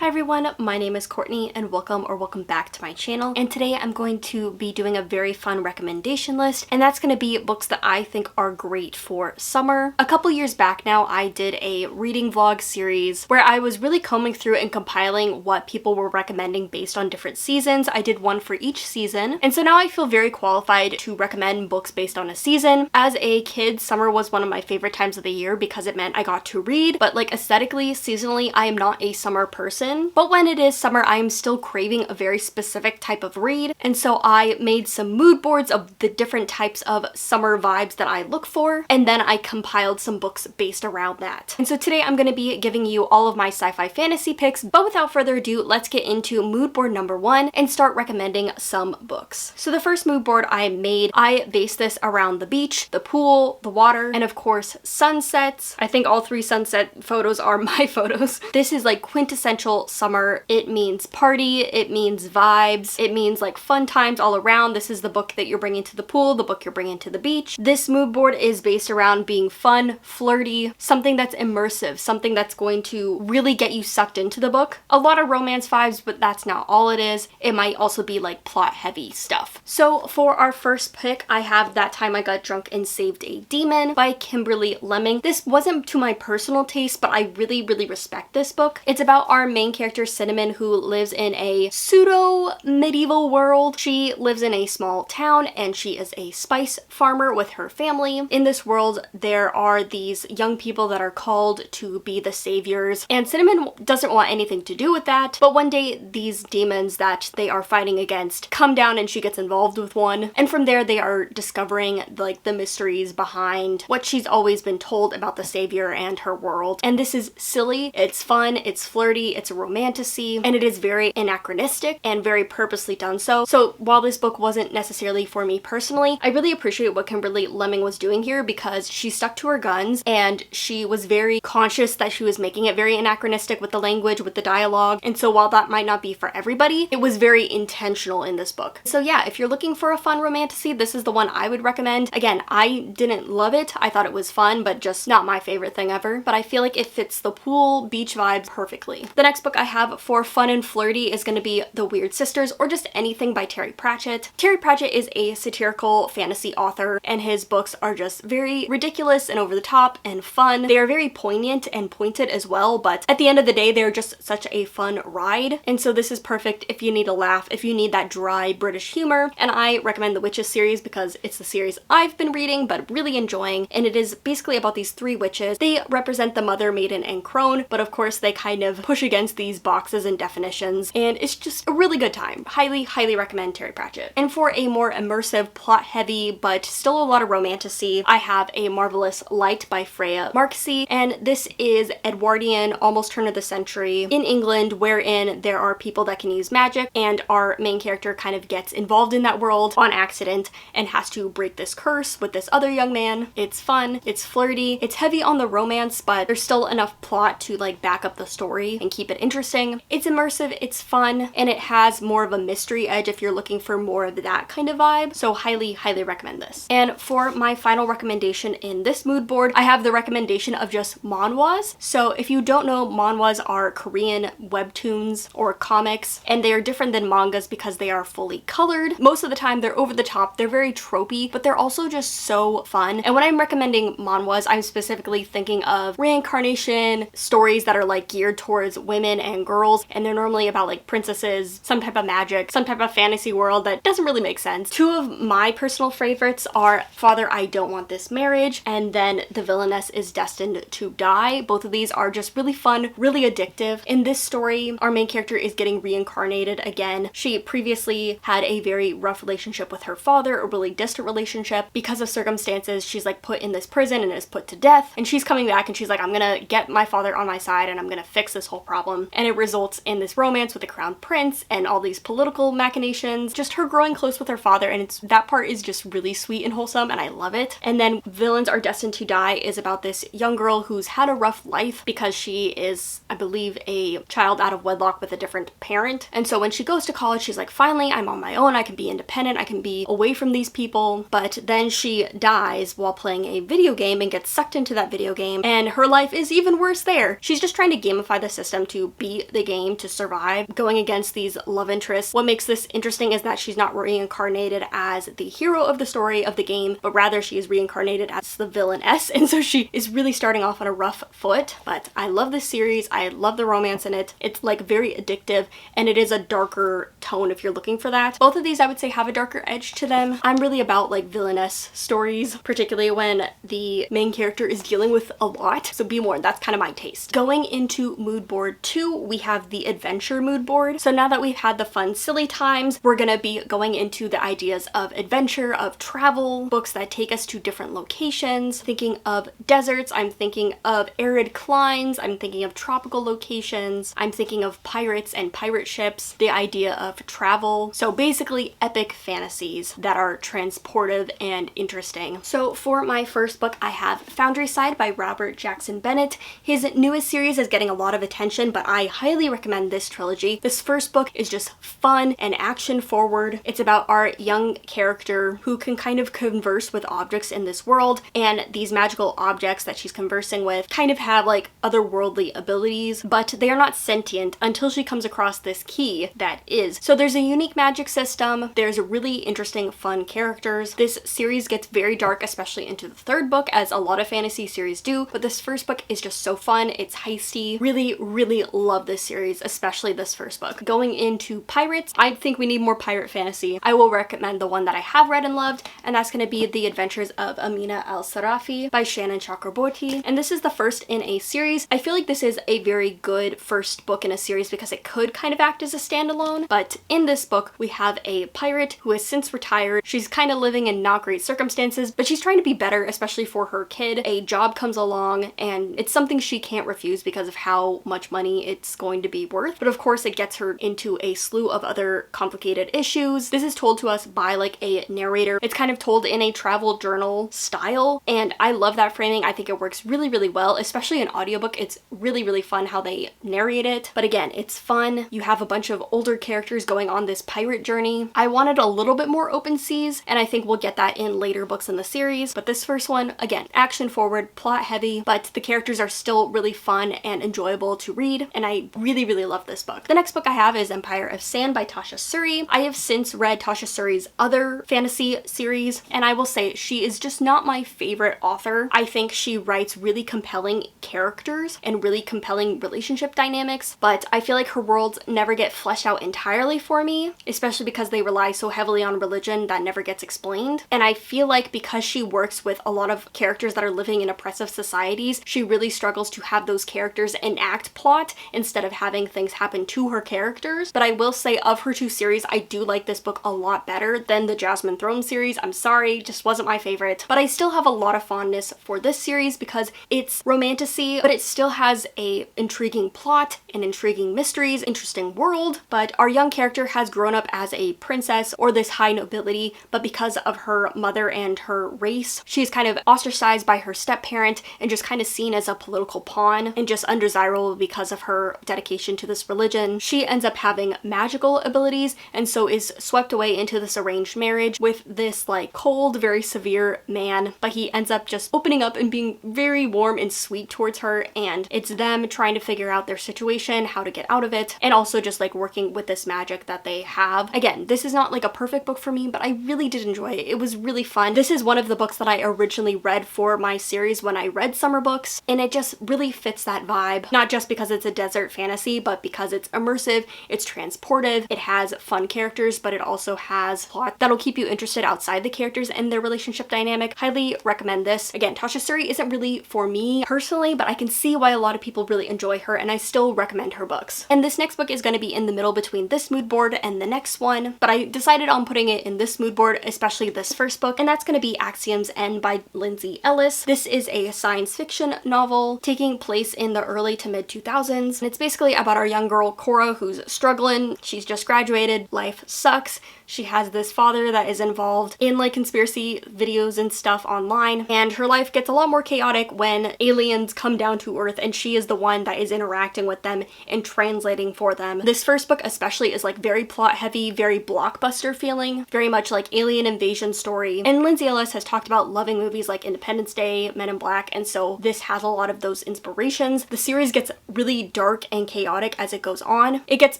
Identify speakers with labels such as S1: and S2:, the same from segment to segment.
S1: Hi everyone, my name is Courtney and welcome back to my channel. And today I'm going to be doing a very fun recommendation list, and that's going to be books that I think are great for summer. A couple years back now, I did a reading vlog series where I was really combing through and compiling what people were recommending based on different seasons. I did one for each season, and so now I feel very qualified to recommend books based on a season. As a kid, summer was one of my favorite times of the year because it meant I got to read, but like aesthetically, seasonally, I am not a summer person. But when it is summer, I am still craving a very specific type of read, and so I made some mood boards of the different types of summer vibes that I look for, and then I compiled some books based around that. And so today I'm going to be giving you all of my sci-fi fantasy picks, but without further ado, let's get into mood board number 1 and start recommending some books. So the first mood board I made, I based this around the beach, the pool, the water, and of course sunsets. I think all 3 sunset photos are my photos. This is like quintessential summer. It means party, it means vibes, it means like fun times all around. This is the book that you're bringing to the pool, the book you're bringing to the beach. This mood board is based around being fun, flirty, something that's immersive, something that's going to really get you sucked into the book. A lot of romance vibes, but that's not all it is. It might also be like plot heavy stuff. So for our first pick, I have That Time I Got Drunk and Saved a Demon by Kimberly Lemming. This wasn't to my personal taste, but I really respect this book. It's about our main character Cinnamon, who lives in a pseudo-medieval world. She lives in a small town and she is a spice farmer with her family. In this world, there are these young people that are called to be the saviors, and Cinnamon doesn't want anything to do with that, but one day these demons that they are fighting against come down and she gets involved with one, and from there they are discovering like the mysteries behind what she's always been told about the savior and her world. And this is silly, it's fun, it's flirty, it's a romantasy, and it is very anachronistic and very purposely done so. So while this book wasn't necessarily for me personally, I really appreciate what Kimberly Lemming was doing here because she stuck to her guns and she was very conscious that she was making it very anachronistic with the language, with the dialogue. And so while that might not be for everybody, it was very intentional in this book. So yeah, if you're looking for a fun romantasy, this is the one I would recommend. Again, I didn't love it. I thought it was fun, but just not my favorite thing ever. But I feel like it fits the pool, beach vibes perfectly. The next book I have for fun and flirty is going to be The Weird Sisters, or just anything by Terry Pratchett. Terry Pratchett is a satirical fantasy author, and his books are just very ridiculous and over the top and fun. They are very poignant and pointed as well, but at the end of the day, they're just such a fun ride. And so this is perfect if you need a laugh, if you need that dry British humor. And I recommend the Witches series because it's the series I've been reading but really enjoying, and it is basically about these 3 witches. They represent the mother, maiden, and crone, but of course they kind of push against these boxes and definitions, and it's just a really good time. Highly recommend Terry Pratchett. And for a more immersive, plot heavy, but still a lot of romantasy, I have A Marvelous Light by Freya Marksey, and this is Edwardian, almost turn of the century in England, wherein there are people that can use magic, and our main character kind of gets involved in that world on accident and has to break this curse with this other young man. It's fun, it's flirty, it's heavy on the romance, but there's still enough plot to like back up the story and keep it interesting. It's immersive, it's fun, and it has more of a mystery edge if you're looking for more of that kind of vibe. So highly recommend this. And for my final recommendation in this mood board, I have the recommendation of just manhwas. So if you don't know, manhwas are Korean webtoons or comics, and they are different than mangas because they are fully colored. Most of the time they're over the top, they're very tropey, but they're also just so fun. And when I'm recommending manhwas, I'm specifically thinking of reincarnation stories that are like geared towards women and girls, and they're normally about like princesses, some type of magic, some type of fantasy world that doesn't really make sense. 2 of my personal favorites are Father, I Don't Want This Marriage, and then The Villainess Is Destined to Die. Both of these are just really fun, really addictive. In this story, our main character is getting reincarnated again. She previously had a very rough relationship with her father, a really distant relationship. Because of circumstances, she's like put in this prison and is put to death, and she's coming back and she's like, I'm gonna get my father on my side and I'm gonna fix this whole problem. And it results in this romance with the crown prince and all these political machinations, just her growing close with her father, and that part is just really sweet and wholesome and I love it. And then Villains Are Destined to Die is about this young girl who's had a rough life because she is, I believe, a child out of wedlock with a different parent. And so when she goes to college, she's like, finally, I'm on my own, I can be independent, I can be away from these people. But then she dies while playing a video game and gets sucked into that video game, and her life is even worse there. She's just trying to gamify the system to to beat the game, to survive, going against these love interests. What makes this interesting is that she's not reincarnated as the hero of the story of the game, but rather she is reincarnated as the villainess, and so she is really starting off on a rough foot. But I love this series. I love the romance in it. It's like very addictive, and it is a darker tone if you're looking for that. Both of these I would say have a darker edge to them. I'm really about like villainess stories, particularly when the main character is dealing with a lot, so be warned, that's kind of my taste. Going into mood board 2, we have the adventure mood board. So now that we've had the fun silly times, we're gonna be going into the ideas of adventure, of travel, books that take us to different locations. Thinking of deserts, I'm thinking of arid climes, I'm thinking of tropical locations, I'm thinking of pirates and pirate ships, the idea of travel. So basically epic fantasies that are transportive and interesting. So for my first book, I have Foundry Side by Robert Jackson Bennett. His newest series is getting a lot of attention, but I highly recommend this trilogy. This first book is just fun and action forward. It's about our young character who can kind of converse with objects in this world, and these magical objects that she's conversing with kind of have like otherworldly abilities, but they are not sentient until she comes across this key that is. So there's a unique magic system, there's really interesting fun characters. This series gets very dark, especially into the third book, as a lot of fantasy series do, but this first book is just so fun. It's heisty. Really love this series, especially this first book. Going into pirates, I think we need more pirate fantasy. I will recommend the one that I have read and loved, and that's going to be The Adventures of Amina al-Sarafi by Shannon Chakraborty, and this is the first in a series. I feel like this is a very good first book in a series because it could kind of act as a standalone, but in this book we have a pirate who has since retired. She's kind of living in not great circumstances, but she's trying to be better, especially for her kid. A job comes along and it's something she can't refuse because of how much money it's going to be worth, but of course it gets her into a slew of other complicated issues. This is told to us by like a narrator. It's kind of told in a travel journal style, and I love that framing. I think it works really well, especially in audiobook. It's really fun how they narrate it, but again, it's fun. You have a bunch of older characters going on this pirate journey. I wanted a little bit more open seas, and I think we'll get that in later books in the series, but this first one, again, action forward, plot heavy, but the characters are still really fun and enjoyable to read, and I really love this book. The next book I have is Empire of Sand by Tasha Suri. I have since read Tasha Suri's other fantasy series, and I will say she is just not my favorite author. I think she writes really compelling characters and really compelling relationship dynamics, but I feel like her worlds never get fleshed out entirely for me, especially because they rely so heavily on religion that never gets explained. And I feel like because she works with a lot of characters that are living in oppressive societies, she really struggles to have those characters enact plot instead of having things happen to her characters. But I will say, of her two series, I do like this book a lot better than the Jasmine Throne series. I'm sorry, just wasn't my favorite, but I still have a lot of fondness for this series because it's romantasy, but it still has a intriguing plot and intriguing mysteries, interesting world. But our young character has grown up as a princess or this high nobility, but because of her mother and her race, she's kind of ostracized by her step-parent and just kind of seen as a political pawn and just undesirable because of her dedication to this religion. She ends up having magical abilities and so is swept away into this arranged marriage with this like cold, very severe man, but he ends up just opening up and being very warm and sweet towards her, and it's them trying to figure out their situation, how to get out of it, and also just like working with this magic that they have. Again, this is not like a perfect book for me, but I really did enjoy it. It was really fun. This is one of the books that I originally read for my series when I read summer books, and it just really fits that vibe, not just because it's a desert fantasy, but because it's immersive, it's transportive, it has fun characters, but it also has plot that'll keep you interested outside the characters and their relationship dynamic. Highly recommend this. Again, Tasha Suri isn't really for me personally, but I can see why a lot of people really enjoy her, and I still recommend her books. And this next book is going to be in the middle between this mood board and the next one, but I decided on putting it in this mood board, especially this first book, and that's going to be Axiom's End by Lindsay Ellis. This is a science fiction novel taking place in the early to mid 2000s, and it's basically about our young girl Cora who's struggling. She's just graduated, life sucks. She has this father that is involved in like conspiracy videos and stuff online, and her life gets a lot more chaotic when aliens come down to Earth and she is the one that is interacting with them and translating for them. This first book especially is like very plot heavy, very blockbuster feeling, very much like alien invasion story. And Lindsay Ellis has talked about loving movies like Independence Day, Men in Black, and so this has a lot of those inspirations. The series gets really dark dark and chaotic as it goes on. It gets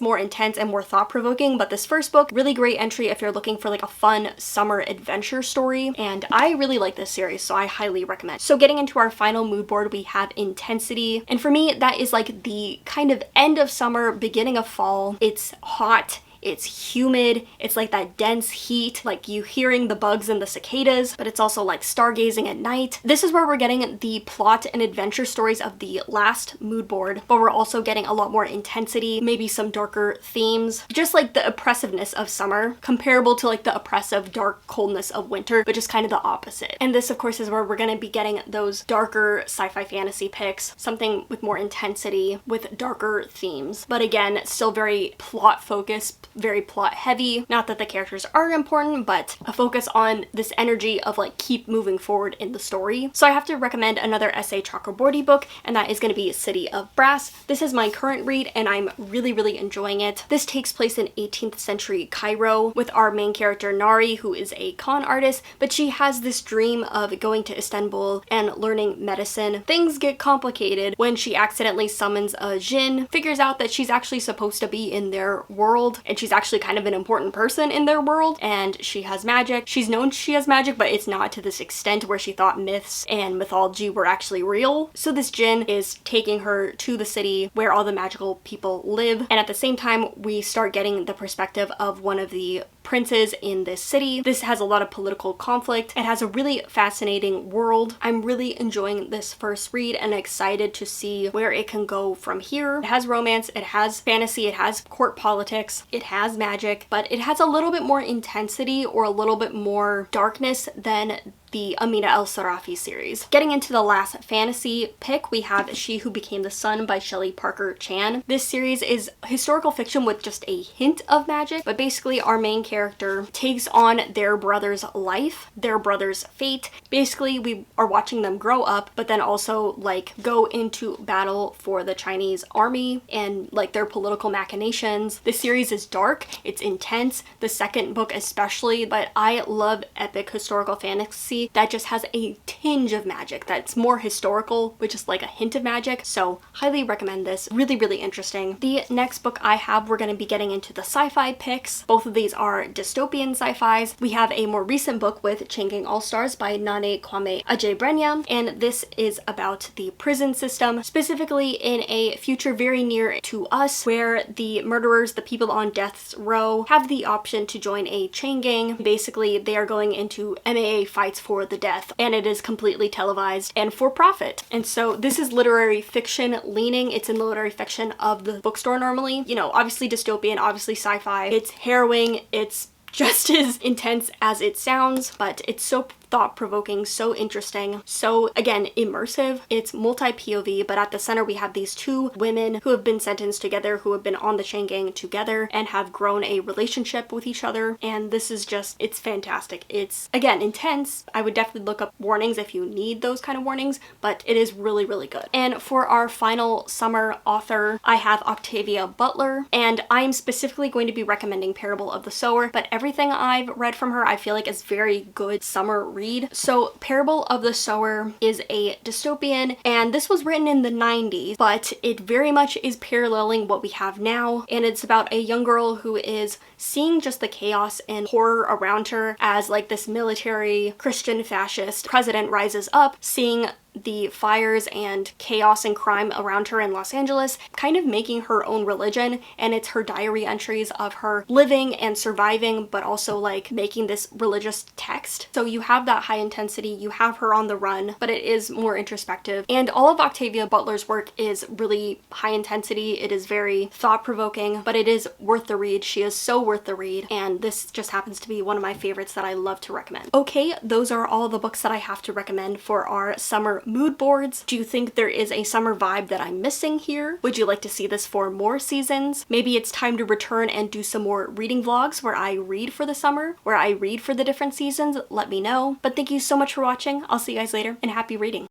S1: more intense and more thought-provoking, but this first book, really great entry if you're looking for like a fun summer adventure story, and I really like this series, so I highly recommend. So getting into our final mood board, we have Intensity, and for me that is like the kind of end of summer, beginning of fall. It's hot, it's humid, it's like that dense heat, like you hearing the bugs and the cicadas, but it's also like stargazing at night. This is where we're getting the plot and adventure stories of the last mood board, but we're also getting a lot more intensity, maybe some darker themes, just like the oppressiveness of summer, comparable to like the oppressive dark coldness of winter, but just kind of the opposite. And this of course is where we're gonna be getting those darker sci-fi fantasy picks, something with more intensity, with darker themes, but again, still very plot focused, very plot heavy. Not that the characters are important, but a focus on this energy of like keep moving forward in the story. So I have to recommend another S.A. Chakraborty book, and that is going to be City of Brass. This is my current read and I'm really enjoying it. This takes place in 18th century Cairo with our main character Nari, who is a con artist, but she has this dream of going to Istanbul and learning medicine. Things get complicated when she accidentally summons a djinn, figures out that she's actually supposed to be in their world, and she's actually kind of an important person in their world, and she has magic. She's known she has magic, but it's not to this extent where she thought myths and mythology were actually real. So this djinn is taking her to the city where all the magical people live, and at the same time we start getting the perspective of one of the princes in this city. This has a lot of political conflict. It has a really fascinating world. I'm really enjoying this first read and excited to see where it can go from here. It has romance, it has fantasy, it has court politics, it has magic, but it has a little bit more intensity or a little bit more darkness than the Amina El-Sarafi series. Getting into the last fantasy pick, we have She Who Became the Sun by Shelley Parker Chan. This series is historical fiction with just a hint of magic, but basically our main character takes on their brother's life, their brother's fate. Basically, we are watching them grow up, but then also like go into battle for the Chinese army and like their political machinations. This series is dark, it's intense, the second book especially, but I love epic historical fantasy that just has a tinge of magic, that's more historical with just like a hint of magic. So highly recommend this. Really interesting. The next book I have, we're going to be getting into the sci-fi picks. Both of these are dystopian sci-fis. We have a more recent book with Changing All-Stars by Nane Kwame Adjei-Brenyam, and this is about the prison system, specifically in a future very near to us where the murderers, the people on death's row, have the option to join a chain gang. Basically, they are going into MMA fights for the death, and it is completely televised and for profit. And so this is literary fiction leaning. It's in the literary fiction of the bookstore normally. You know, obviously dystopian, obviously sci-fi. It's harrowing, it's just as intense as it sounds, but it's so thought-provoking, so interesting, so again immersive. It's multi-POV, but at the center we have these two women who have been sentenced together, who have been on the chain gang together and have grown a relationship with each other, and this is just, it's fantastic. It's again intense. I would definitely look up warnings if you need those kind of warnings, but it is really good. And for our final summer author, I have Octavia Butler, and I'm specifically going to be recommending Parable of the Sower, but everything I've read from her I feel like is very good summer read. So Parable of the Sower is a dystopian, and this was written in the 90s, but it very much is paralleling what we have now, and it's about a young girl who is seeing just the chaos and horror around her as like this military Christian fascist president rises up, seeing the fires and chaos and crime around her in Los Angeles, kind of making her own religion, and it's her diary entries of her living and surviving, but also like making this religious text. So you have that high intensity, you have her on the run, but it is more introspective. And all of Octavia Butler's work is really high intensity, it is very thought-provoking, but it is worth the read. She is so worth the read, and this just happens to be one of my favorites that I love to recommend. Okay, those are all the books that I have to recommend for our summer mood boards. Do you think there is a summer vibe that I'm missing here? Would you like to see this for more seasons? Maybe it's time to return and do some more reading vlogs where I read for the summer, where I read for the different seasons. Let me know. But thank you so much for watching. I'll see you guys later, and happy reading.